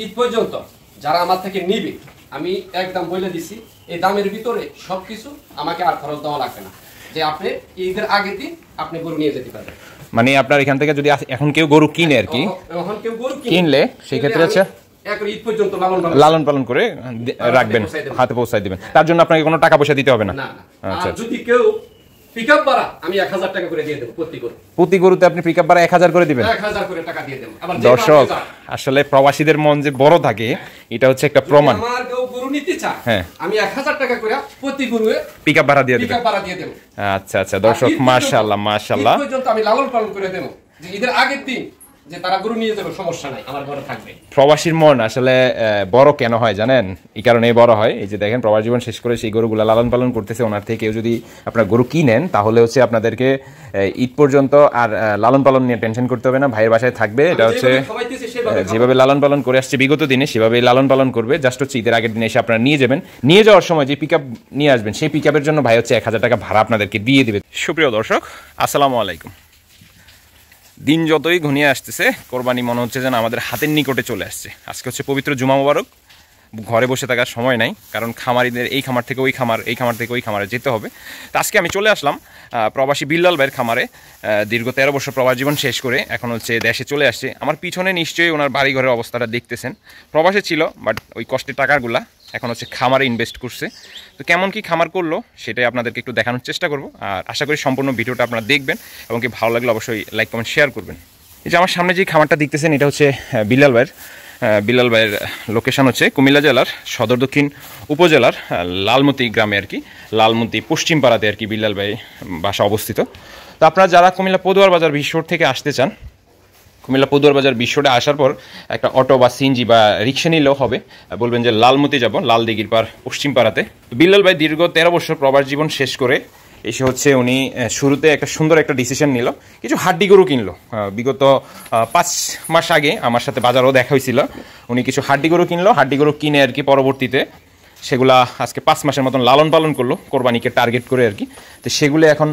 ঈদ পর্যন্ত যারা আমার থেকে নিবে আমি একদম বলে দিছি এই দামের ভিতরে সবকিছু আমাকে আর খরচ দেওয়া লাগবে না, যে আপনি ঈদের আগের দিন আপনি গরু নিয়ে যেতে পারবেন। মানে আপনার এখান থেকে যদি এখন কেউ গরু কিনে আর কি, এখন কেউ গরু কিনলে সেই ক্ষেত্রে আছে ঈদ পর্যন্ত লালন পালন করে রাখবেন, হাতে পৌঁছায় দিবেন। তার জন্য আপনাকে কোনো টাকা পয়সা দিতে হবে না। আচ্ছা, যদি কেউ পিকআপ ভাড়া আমি 1000 টাকা করে দিয়ে দেব প্রতি গরুতে আপনি পিকআপ ভাড়া 1000 করে দিবেন, 1000 করে টাকা দিয়ে দেব। আবার দর্শক আসলে প্রবাসীদের মন যে বড় থাকে এটা হচ্ছে একটা প্রমাণ। আমার কেউ গরু নিতে চায় আমি 1000 টাকা করে প্রতি গরুয়ে পিকআপ ভাড়া দিয়ে দেব। আচ্ছা আচ্ছা দর্শক, মাশাআল্লাহ মাশাআল্লাহ। ঈদ পর্যন্ত আমি লালন পালন করে দেব, যে ঈদের আগের দিন যে তারা গরু নিয়ে যাবে সমস্যা নাই, আমার ঘরে থাকবে। প্রবাসীর মন আসলে বড় কেন হয় জানেন? এই কারণেই বড় হয়, এই যে দেখেন প্রবাস জীবন শেষ করে সেই গরুগুলো লালন পালন করতেছে, ওনার থেকে কেউ যদি আপনার গরু কিনেন তাহলে হচ্ছে আপনাদেরকে ঈদ পর্যন্ত আর লালন পালন নিয়ে টেনশন করতে হবে না, ভাইয়ের বাসায় থাকবে। এটা হচ্ছে যেভাবে লালন পালন করে আসছে বিগত দিনে সেভাবেই লালন পালন করবে। জাস্ট হচ্ছে ঈদের আগের দিনে এসে আপনারা নিয়ে যাবেন, নিয়ে যাওয়ার সময় যে পিকআপ নিয়ে আসবেন সেই পিকআপের জন্য ভাই হচ্ছে 1000 টাকা ভাড়া আপনাদেরকে দিয়ে দিবে। সুপ্রিয় দর্শক আসসালামু আলাইকুম। দিন যতই ঘনিয়ে আসতেছে কোরবানি মনে হচ্ছে যেন আমাদের হাতের নিকটে চলে আসছে। আজকে হচ্ছে পবিত্র জুমা মোবারক, ঘরে বসে থাকার সময় নাই, কারণ খামারিদের এই খামার থেকে ওই খামার, এই খামার থেকে ওই খামারে যেতে হবে। তো আজকে আমি চলে আসলাম প্রবাসী বিল্লাল ভাইয়ের খামারে। দীর্ঘ 13 বছর প্রবাস জীবন শেষ করে এখন হচ্ছে দেশে চলে আসছে। আমার পিছনে নিশ্চয়ই ওনার বাড়িঘরের অবস্থাটা দেখতেছেন। প্রবাসে ছিল বাট ওই কষ্টের টাকাগুলা এখন হচ্ছে খামারে ইনভেস্ট করছে। তো কেমন কি খামার করলো সেটাই আপনাদেরকে একটু দেখানোর চেষ্টা করব, আর আশা করি সম্পূর্ণ ভিডিওটা আপনারা দেখবেন এবং কি ভালো লাগলে অবশ্যই লাইক কমেন্ট শেয়ার করবেন। এই যে আমার সামনে যে খামারটা দেখতেছেন এটা হচ্ছে বিল্লাল ভাইয়ের লোকেশন হচ্ছে কুমিল্লা জেলার সদর দক্ষিণ উপজেলার লালমতি গ্রামে আর কি, লালমতি পশ্চিম পাড়াতে আর কি বিল্লাল ভাই বাসা অবস্থিত। তো আপনারা যারা কুমিল্লা পদুয়ার বাজার বিশ্বর থেকে আসতে চান, কুমিল্লা পদুয়ার বাজার বিশ্বটা আসার পর একটা অটো বা সিএনজি বা রিক্সা নিলেও হবে, বলবেন যে লালমতি যাব, লাল দিঘির পার পশ্চিম পাড়াতে। বিল্লাল ভাই দীর্ঘ 13 বছর প্রবাস জীবন শেষ করে এসে হচ্ছে উনি শুরুতে একটা সুন্দর একটা ডিসিশন নিল, কিছু হাড্ডি গরু কিনলো। বিগত 5 মাস আগে আমার সাথে বাজারও দেখা হয়েছিল, উনি কিছু হাড্ডি গরু কিনলো। হাড্ডি গরু কিনে আর কি পরবর্তীতে সেগুলা আজকে 5 মাসের মতন লালন পালন করলো কোরবানিকে টার্গেট করে আর কি। তো সেগুলো এখন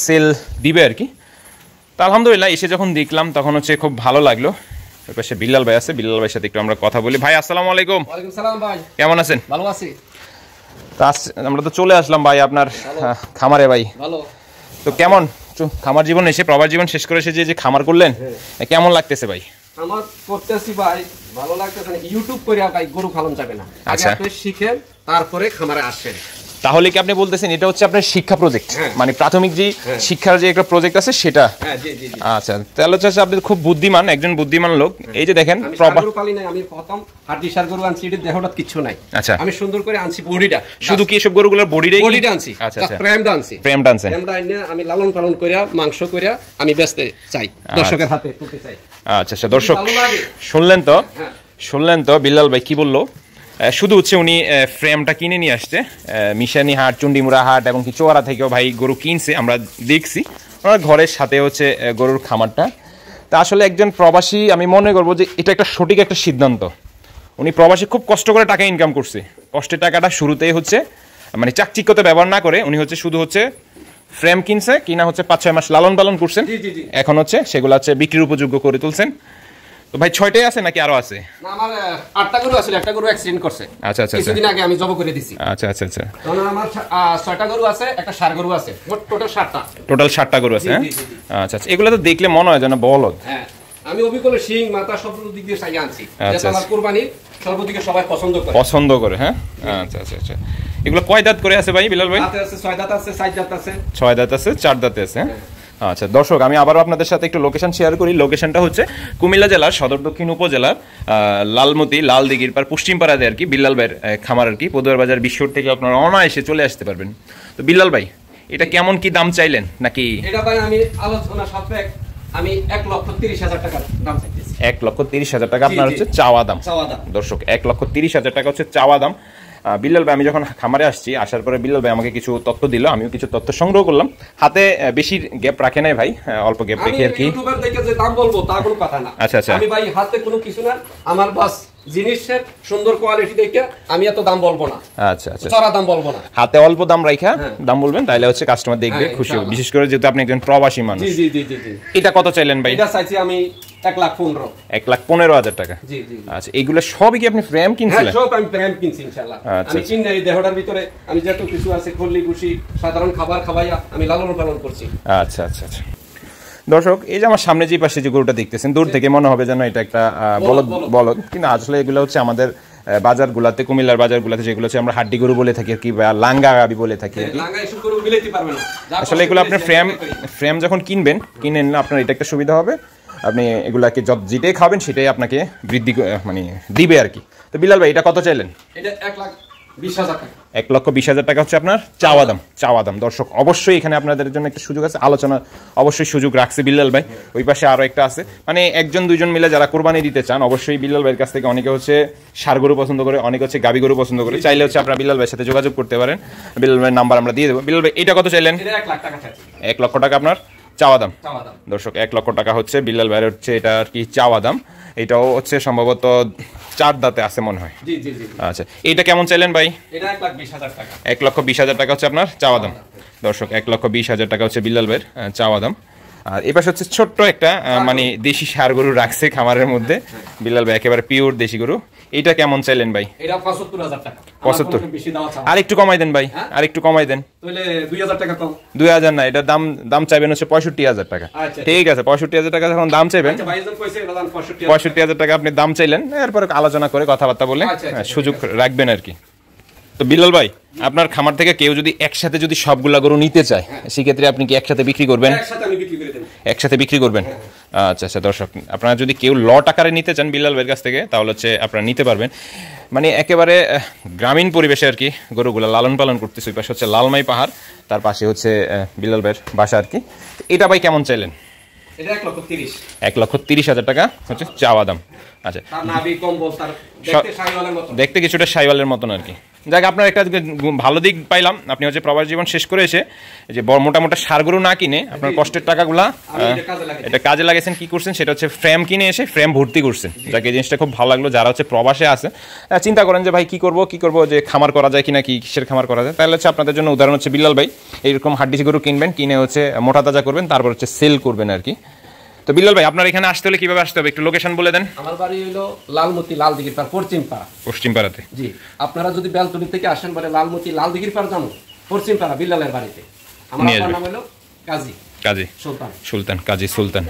সেল দিবে আর কি। তো আলহামদুলিল্লাহ এসে যখন দেখলাম তখন হচ্ছে খুব ভালো লাগলো। ওই পাশে বিল্লাল ভাই আছে, বিল্লাল ভাইয়ের সাথে একটু আমরা কথা বলি। ভাই আসসালামু আলাইকুম। ওয়ালাইকুম সালাম ভাই, কেমন আছেন? ভালো আছি। আমরা তো চলে আসলাম ভাই আপনার খামারে ভাই। ভালো। তো কেমন খামার জীবন এসে, প্রবাস জীবন শেষ করে এসে যে খামার করলেন কেমন লাগতেছে ভাই? আমার করতেছি ভাই ভালো লাগতেছে না। ইউটিউব করে ভাই গরু পালন যাবে না, আগে আপনি শিখেন তারপরে খামারে আসেন। তাহলে কি আপনি বলতেছেন এটা হচ্ছে আপনার শিক্ষা প্রজেক্ট, মানে প্রাথমিক যে শিক্ষার যে একটা প্রজেক্ট আছে সেটা? আচ্ছা, তাহলে হচ্ছে আপনি খুব বুদ্ধিমান, একজন বুদ্ধিমান লোক। এই যে দেখেন আমি প্রথম হাড্ডি সার গরু আনছি, এটা দেহটা কিছু নাই। আচ্ছা, আমি সুন্দর করে আনছি বডিটা, শুধু কি সব গরুগুলোর বডিটা আনছি? আচ্ছা আচ্ছা, প্রেমটা আনছি, প্রেমটা এনে আমি লালন পালন কইরা মাংস কইরা আমি বেচতে চাই, দর্শকের হাতে তুলতে চাই। আচ্ছা আচ্ছা দর্শক শুনলেন তো বিল্লাল ভাই কি বললো। শুধু হচ্ছে উনি ফ্রেমটা কিনে নিয়ে আসছে মিশানি হাট, চুন্ডিমুড়া হাট এবং কি চোয়ারা থেকেও ভাই গরু কিনছে, আমরা দেখছি ওনার ঘরের সাথে হচ্ছে গরুর খামারটা। তা আসলে একজন প্রবাসী আমি মনে করবো যে এটা একটা সঠিক একটা সিদ্ধান্ত। উনি প্রবাসী খুব কষ্ট করে টাকা ইনকাম করছে, কষ্টের টাকাটা শুরুতেই হচ্ছে মানে চাকচিক্যতে ব্যবহার না করে উনি হচ্ছে শুধু হচ্ছে ফ্রেম কিনছে, কিনা হচ্ছে 5-6 মাস লালন পালন করছেন, এখন হচ্ছে সেগুলো হচ্ছে বিক্রির উপযোগ্য করে তুলছেন। তো ভাই 6টাই আছে নাকি আরো আছে? না, আমার 8টা গরু আছে, একটা গরু অ্যাক্সিডেন্ট করছে। আচ্ছা আচ্ছা, কিছুদিন আগে আমি জব করে দিছি। আচ্ছা আচ্ছা আচ্ছা, তাহলে আমার 6টা গরু আছে, একটা ষাঁড় গরু আছে, মোট টোটাল 7টা। টোটাল 7টা গরু আছে। আচ্ছা আচ্ছা, এগুলো তো দেখলে মনে হয় যেন বলদ। হ্যাঁ, আমি অবিকলে শিং মাথা সব দিক দিয়ে চাই আনছি, যাতে আমার কুরবানি সর্বদিকে সবাই পছন্দ করে। হ্যাঁ, আচ্ছা আচ্ছা আচ্ছা। এগুলো কয় দাঁত করে আছে ভাই বিল্লাল ভাই? দাঁত আছে 6 দাঁত আছে, 4 দাঁত আছে, 6 দাঁত আছে, 4 দাঁত আছে। আচ্ছা দর্শক, আমি আবারও আপনাদের সাথে একটু লোকেশন শেয়ার করি। লোকেশনটা হচ্ছে কুমিল্লা জেলার সদর দক্ষিণ উপজেলার লালমতি, লাল দিঘির পার পশ্চিম পাড়াতে আর কি বিল্লাল ভাইয়ের খামার আর কি। পদুয়ার বাজার বিশ্বর থেকে আপনারা অনায়াসে চলে আসতে পারবেন। তো বিল্লাল ভাই এটা কেমন কি দাম চাইলেন নাকি? এটা ভাই আমি আলোচনা সাপেক্ষে আমি 1,30,000 টাকা দাম চাইতেছি। 1,30,000 টাকা আপনার হচ্ছে চাওয়া দাম। দর্শক 1,30,000 টাকা হচ্ছে চাওয়া দাম। বিল্লাল ভাই আমি যখন খামারে আসছি, আসার পরে বিল্লাল ভাই আমাকে কিছু তথ্য দিল, আমিও কিছু তথ্য সংগ্রহ করলাম। হাতে বেশি গ্যাপ রাখে নাই ভাই, অল্প গ্যাপ রেখে আর কি। ইউটিউবার দেখে যে দাম বলবো তা কোনো কথা না। আচ্ছা আচ্ছা, আমি ভাই হাতে কোনো কিছু না, আমার বাস জিনিসের সুন্দর কোয়ালিটি দেখে আমি এত দাম বলবো না। আচ্ছা আচ্ছা, চড়া দাম বলবো না, হাতে অল্প দাম রাখা দাম বলবেন, তাইলে হচ্ছে কাস্টমার দেখবে খুশি হবে, বিশেষ করে যেহেতু আপনি একজন প্রবাসী মানুষ। জি জি জি জি জি। এটা কত চাইলেন ভাই? এটা চাইছি আমি 1,15,000। 1,15,000 টাকা। জি জি। আচ্ছা, এগুলো সবই কি আপনি ফ্রেম কিনছিলেন? হ্যাঁ, সব আমি ফ্রেম কিনছি ইনশাআল্লাহ। আমি কিনে এই দেহটার ভিতরে আমি যত কিছু আছে খল্লি কুশি সাধারণ খাবার খাওয়াইয়া আমি লালন পালন করছি। আচ্ছা আচ্ছা আচ্ছা। দর্শক, এই যে আমার সামনে যে পাশে যে গরুটা দেখতেছেন, দূর থেকে মনে হবে যেন এটা একটা বলদ, কিন্তু আসলে এগুলো হচ্ছে আমাদের বাজারগুলাতে, কুমিল্লার বাজারগুলাতে যেগুলো হচ্ছে আমরা হাড্ডি গরু বলে থাকি কি, লাঙ্গা গাবি বলে থাকি। আসলে এগুলো আপনি ফ্রেম যখন কিনে নিলে আপনার এটা একটা সুবিধা হবে, আপনি এগুলাকে যেটাই খাবেন সেটাই আপনাকে বৃদ্ধি মানে দিবে আর কি। তো বিলাল ভাই, এটা কত চাইলেন? এটা 1,20,000 টাকা। 1,20,000 টাকা হচ্ছে আপনার চাওয়া দাম। দর্শক, অবশ্যই এখানে আপনাদের জন্য একটা সুযোগ আছে, আলোচনা অবশ্যই সুযোগ রাখছে বিল্লাল ভাই। ওই পাশে আরো একটা আছে, মানে একজন দুইজন মিলে যারা কোরবানি দিতে চান, অবশ্যই বিল্লাল ভাইয়ের কাছ থেকে অনেকে হচ্ছে ষাঁড় গরু পছন্দ করে, অনেকে হচ্ছে গাবি গরু পছন্দ করে, চাইলে হচ্ছে আপনারা বিল্লাল ভাইয়ের সাথে যোগাযোগ করতে পারেন। বিল্লাল ভাইয়ের নাম্বার আমরা দিয়ে দেবো। বিল্লাল ভাই, এটা কত চাইলেন? 1,00,000 টাকা চাইছি। 1,00,000 টাকা আপনার চাওয়া দাম। দর্শক, 1,00,000 টাকা হচ্ছে বিল্লাল ভাইয়ের হচ্ছে এটা আর কি চাওয়া দাম। এটাও হচ্ছে সম্ভবত 4 দাঁতে আছে মনে হয়। জি জি জি। আচ্ছা, এটা কেমন চাইলেন ভাই? এটা 1,20,000 টাকা। 1,20,000 টাকা হচ্ছে আপনার চাওয়া দাম। দর্শক, 1,20,000 টাকা হচ্ছে বিল্লাল ভাইয়ের চাওয়া দাম। আর এ পাশে হচ্ছে ছোট্ট একটা মানে দেশি ষাঁড় গরু রাখছে খামারের মধ্যে বিল্লাল ভাই, একেবারে পিওর দেশি গরু। এটা কেমন চাইলেন ভাই? এটা 75,000 টাকা। 75, আর একটু কমাই দেন ভাই, আর একটু কমাই দেন। তাহলে 2,000 টাকা কম। 2,000 না, এটা দাম চাইবেন হচ্ছে 65,000 টাকা। ঠিক আছে, 65,000 টাকা যখন দাম চাইবেন, 65,000 টাকা আপনি দাম চাইলেন, এরপরে আলোচনা করে কথাবার্তা বলে সুযোগ রাখবেন আর কি। তো বিল্লাল ভাই, আপনার খামার থেকে কেউ যদি একসাথে যদি সবগুলা গরু নিতে চায়, সেক্ষেত্রে আপনি কি একসাথে বিক্রি করবেন? একসাথে বিক্রি করবেন। আচ্ছা আচ্ছা। দর্শক, আপনারা যদি কেউ লট আকারে নিতে চান বিল্লাল ভাইয়ের কাছ থেকে, তাহলে হচ্ছে আপনারা নিতে পারবেন। মানে একেবারে গ্রামীণ পরিবেশে আর কি গরুগুলা লালন পালন করতেছে। ওই পাশে হচ্ছে লালমাই পাহাড়, তার পাশে হচ্ছে বিল্লাল ভাইয়ের বাসা আর কি। এটা ভাই কেমন চাইলেন? এটা 1,30,000। 1,30,000 টাকা হচ্ছে চাওয়া দাম। আচ্ছা, দেখতে কিছুটা শাইওয়ালের মতন আর কি। যাক, আপনার একটা ভালো দিক পাইলাম, আপনি হচ্ছে প্রবাস জীবন শেষ করে এসে যে মোটা মোটা ষাঁড় গরু না কিনে আপনার কষ্টের টাকাগুলা এটা কাজে লাগাইছেন। কি করছেন সেটা হচ্ছে ফ্রেম কিনে এসে ফ্রেম ভর্তি করছেন। যাকে এই জিনিসটা খুব ভালো লাগলো। যারা হচ্ছে প্রবাসে আছে, চিন্তা করেন যে ভাই কি করব যে খামার করা যায় কিনা, কিসের খামার করা যায়, তাহলে হচ্ছে আপনাদের জন্য উদাহরণ হচ্ছে বিল্লাল ভাই। এইরকম হাড্ডি গরু কিনবেন, কিনে হচ্ছে মোটা তাজা করবেন, তারপর হচ্ছে সেল করবেন আর কি। তো বিল্লাল ভাই, আপনার এখানে আসতে হলে কিভাবে আসতে হবে, একটু লোকেশন বলে দেন। আমার বাড়ি হলো লালমতি লালদিঘির পাড়, পশ্চিম পাড়াতে। জি, আপনারা যদি বেলতলি থেকে আসেন বলে লালমতি লালদিঘির পাড় যাবো, পশ্চিম পাড়া বিল্লালের বাড়িতে। আমার নাম হলো কাজী সুলতান।